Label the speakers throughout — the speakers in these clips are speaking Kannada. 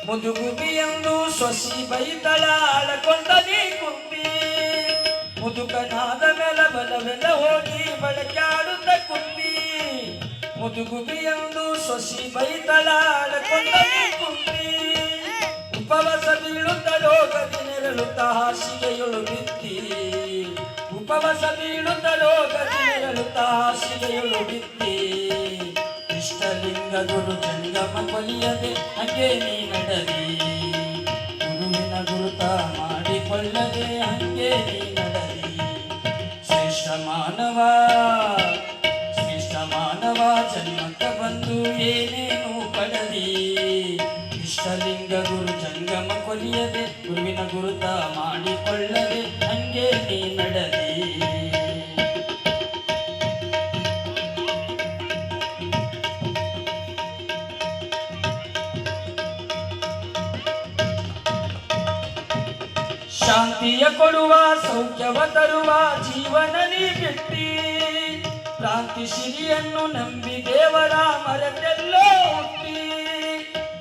Speaker 1: ಮುದುಗುಬಿಯೆಂದು ಸೊಸಿ ಬೈತಳ ಅಳಕೊಂಡ ನೀ ಕುಂತಿ ಮುದುಕನಾದ ಮೇಲೆ ಬಲವೆಲ್ಲ ಹೋಗಿ ಬಳಕ್ಯಾಡುತ್ತ ಕುಂತಿ ಮುದುಗುಬಿಯೆಂದು ಸೊಸಿ ಬೈತಳ ಅಳಕೊಂಡ ನೀ ಕುಂತಿ ಉಪವಾಸ ಬೀಳುತ್ತಲೋ ಗದಿ ನೆರಳುತ್ತ ಹಾಸಿಗೆಯೊಳು ಬಿತ್ತಿ ಉಪವಾಸ ಬೀಳುತ್ತಲೋ ಗದಿ ನೆರಳುತ್ತ ಹಾಸಿಗೆಯೊಳು ಬಿತ್ತಿ ಇಷ್ಟಲಿಂಗ ಗುರು ಜಂಗಮ ಕೊಲಿಯದೆ ಹಂಗೆ ನೀ ನಡಲಿ ಗುರುವಿನ ಗುರುತ ಮಾಡಿಕೊಳ್ಳದೆ ಹಂಗೆ ನೀ ನಡಲಿ ಶ್ರೇಷ್ಠ ಮಾನವ ಜನ್ಮಕ್ಕ ಬಂದು ಏನೇನು ಪಡಲಿ ಇಷ್ಟಲಿಂಗ ಗುರು ಜಂಗಮ ಕೊಲಿಯದೆ ಗುರುವಿನ ಗುರುತ ಮಾಡಿಕೊಳ್ಳದೆ ಹಂಗೆ ನೀ ನಡಲಿ ಶಾಂತಿಯ ಕೊಡುವ ಸೌಖ್ಯವ ತರುವ ಜೀವನ ನೀ ಬಿಟ್ಟಿ ಕ್ರಾಂತಿ ಸಿರಿಯನ್ನು ನಂಬಿ ದೇವರ ಮರತೆಲ್ಲೋ ಹುಟ್ಟಿ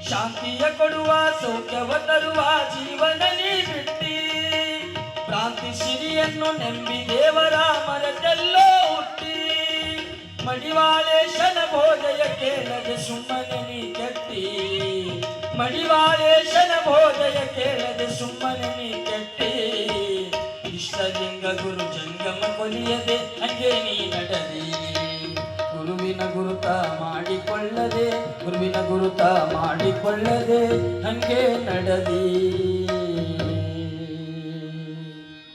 Speaker 1: ಶಾಂತಿಯ ಕೊಡುವ ಸೌಖ್ಯವ ತರುವ ಜೀವನ ನೀ ಬಿಟ್ಟಿ ಕ್ರಾಂತಿ ಸಿರಿಯನ್ನು ನಂಬಿ ದೇವರ ಮರತೆಲ್ಲೋ ಹುಟ್ಟಿ ಮಡಿವಾಳೇಶನ ಬೋಧೆಯ ಕೇಳದೆ ಸುಮ್ಮನೆ ನೀ ಕೆಟ್ಟಿ ಮಡಿವಾಳೇಶನ ಬೋಧೆಯ ಕೇಳದೆ ಸುಮ್ಮನೆ ನೀ ಕೆಟ್ಟಿ ಇಷ್ಟಲಿಂಗ ಗುರು ಜಂಗಮ ಕೊಲಿಯದೆ ಹಂಗೆ ನೀ ನಡಲಿ ಗುರುವಿನ ಗುರುತ ಮಾಡಿಕೊಳ್ಳದೆ ಹಂಗೆ ನಡಲಿ